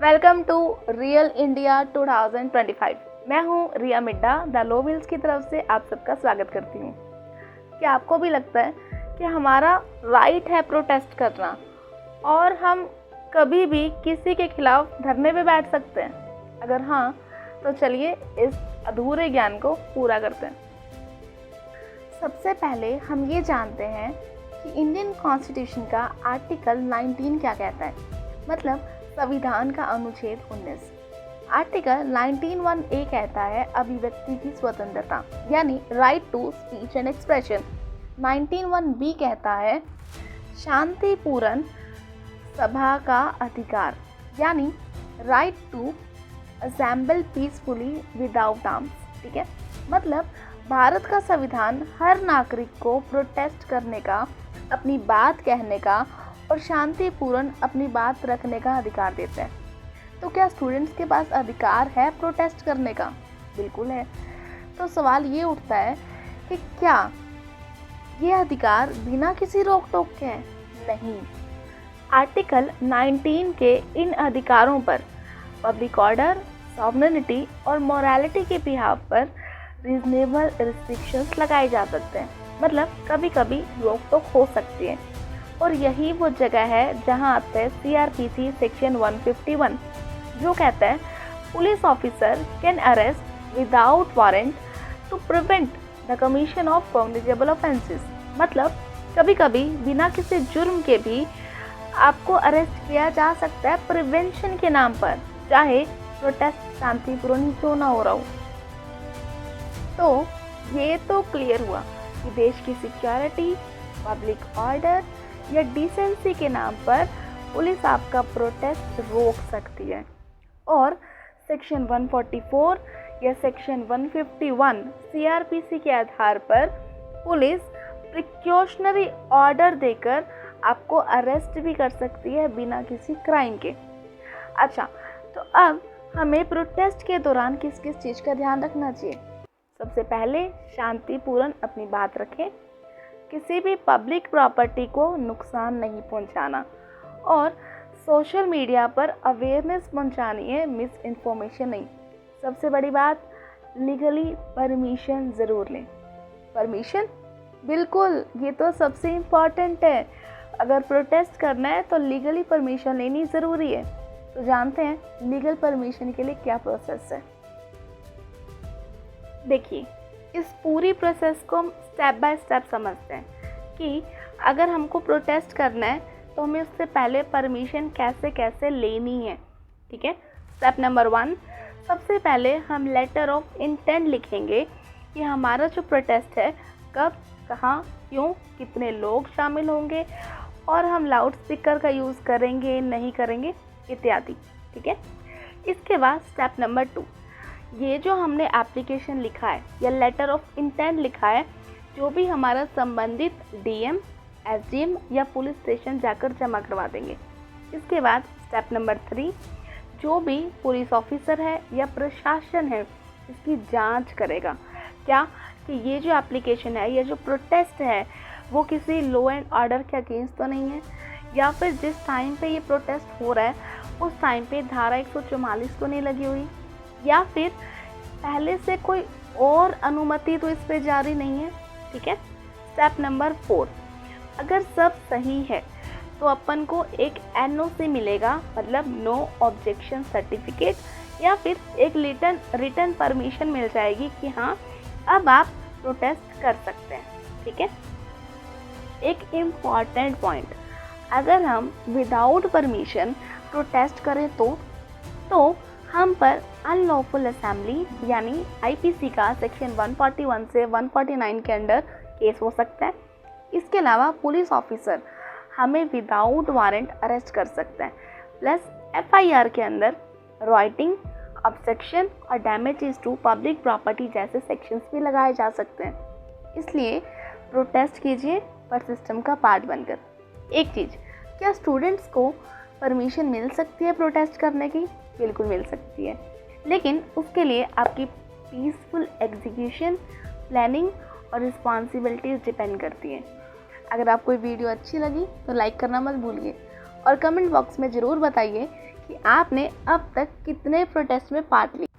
Welcome to real India 2025। मैं हूं रिया Midda the low wheels की तरफ से आप सबका स्वागत करती हूं। क्या आपको भी लगता है कि हमारा राइट है प्रोटेस्ट करना और हम कभी भी किसी के खिलाफ धरने पे बैठ सकते हैं? अगर हाँ, तो चलिए इस अधूरे ज्ञान को पूरा करते हैं। सबसे पहले हम ये जानते हैं कि इंडियन कॉन्स्टिट्यूशन का आर्टिकल 19 क्या कहता है, मतलब संविधान का अनुच्छेद 19। आर्टिकल 19(1)(a कहता है अभिव्यक्ति की स्वतंत्रता यानी right to speech and expression. 19(1)(b कहता है शांतिपूर्ण सभा का अधिकार यानी right to assemble peacefully without arms. ठीक है, मतलब भारत का संविधान हर नागरिक को प्रोटेस्ट करने का, अपनी बात कहने का और शांतिपूर्ण अपनी बात रखने का अधिकार देता है। तो क्या स्टूडेंट्स के पास अधिकार है प्रोटेस्ट करने का? बिल्कुल है। तो सवाल ये उठता है कि क्या ये अधिकार बिना किसी रोक टोक के है? नहीं। आर्टिकल 19 के इन अधिकारों पर पब्लिक ऑर्डर, सॉवरेनिटी और मोरालिटी के बिहाफ पर रीजनेबल रिस्ट्रिक्शंस लगाए जा सकते हैं, मतलब कभी कभी रोक टोक हो सकती है। और यही वो जगह है जहां आता है CRPC सेक्शन 151, जो कहता है police officer can arrest without warrant to prevent the commission of cognizable offences. मतलब कभी कभी बिना किसी जुर्म के भी आपको अरेस्ट किया जा सकता है प्रिवेंशन के नाम पर, चाहे प्रोटेस्ट शांतिपूर्ण क्यों ना हो रहा हो। तो ये तो क्लियर हुआ कि देश की सिक्योरिटी, पब्लिक ऑर्डर या डिसेंसी के नाम पर पुलिस आपका प्रोटेस्ट रोक सकती है। और सेक्शन 144 या सेक्शन 151 CRPC के आधार पर पुलिस प्रिकॉशनरी ऑर्डर देकर आपको अरेस्ट भी कर सकती है बिना किसी क्राइम के। अच्छा, तो अब हमें प्रोटेस्ट के दौरान किस किस चीज़ का ध्यान रखना चाहिए? सबसे पहले शांतिपूर्ण अपनी बात रखें, किसी भी पब्लिक प्रॉपर्टी को नुकसान नहीं पहुंचाना और सोशल मीडिया पर अवेयरनेस पहुंचानी है, मिस इन्फॉर्मेशन नहीं। सबसे बड़ी बात, लीगली परमिशन ज़रूर लें। परमिशन? बिल्कुल, ये तो सबसे इम्पॉर्टेंट है। अगर प्रोटेस्ट करना है तो लीगली परमिशन लेनी ज़रूरी है। तो जानते हैं लीगल परमिशन के लिए क्या प्रोसेस है। देखिए, इस पूरी प्रोसेस को हम स्टेप बाय स्टेप समझते हैं कि अगर हमको प्रोटेस्ट करना है तो हमें उससे पहले परमिशन कैसे कैसे लेनी है। ठीक है, स्टेप नंबर 1, सबसे पहले हम लेटर ऑफ इंटेंट लिखेंगे कि हमारा जो प्रोटेस्ट है कब, कहाँ, क्यों, कितने लोग शामिल होंगे और हम लाउड स्पीकर का यूज़ करेंगे नहीं करेंगे इत्यादि। ठीक है, इसके बाद स्टेप नंबर 2, ये जो हमने एप्लीकेशन लिखा है या लेटर ऑफ इंटेंट लिखा है, जो भी हमारा संबंधित DM, SDM या पुलिस स्टेशन जाकर जमा करवा देंगे। इसके बाद स्टेप नंबर 3, जो भी पुलिस ऑफिसर है या प्रशासन है इसकी जांच करेगा, क्या कि ये जो एप्लीकेशन है, ये जो प्रोटेस्ट है वो किसी लॉ एंड ऑर्डर के अगेंस्ट तो नहीं है, या फिर जिस टाइम पे ये प्रोटेस्ट हो रहा है उस टाइम पे धारा 144 तो नहीं लगी हुई, या फिर पहले से कोई और अनुमति तो इस पे जारी नहीं है। ठीक है, स्टेप नंबर 4, अगर सब सही है तो अपन को एक NOC मिलेगा, मतलब नो ऑब्जेक्शन सर्टिफिकेट, या फिर एक रिटन परमिशन मिल जाएगी कि हाँ अब आप प्रोटेस्ट कर सकते हैं। ठीक है, एक इम्पॉर्टेंट पॉइंट, अगर हम विदाउट परमिशन प्रोटेस्ट करें तो हम पर अनलॉफुल असेंबली यानी IPC का सेक्शन 141 से 149 के अंडर केस हो सकता है। इसके अलावा पुलिस ऑफिसर हमें विदाउट वारंट अरेस्ट कर सकते हैं, प्लस FIR के अंदर राइटिंग, ऑब्स्ट्रक्शन और डैमेजेस टू पब्लिक प्रॉपर्टी जैसे सेक्शंस भी लगाए जा सकते हैं। इसलिए प्रोटेस्ट कीजिए पर सिस्टम का पार्ट बनकर। एक चीज़, क्या स्टूडेंट्स को परमिशन मिल सकती है प्रोटेस्ट करने की? बिल्कुल मिल सकती है, लेकिन उसके लिए आपकी पीसफुल एग्जीक्यूशन, प्लानिंग और रिस्पॉन्सिबिलिटीज़ डिपेंड करती हैं। अगर आपको वीडियो अच्छी लगी तो लाइक करना मत भूलिए और कमेंट बॉक्स में ज़रूर बताइए कि आपने अब तक कितने प्रोटेस्ट में पार्ट लिया।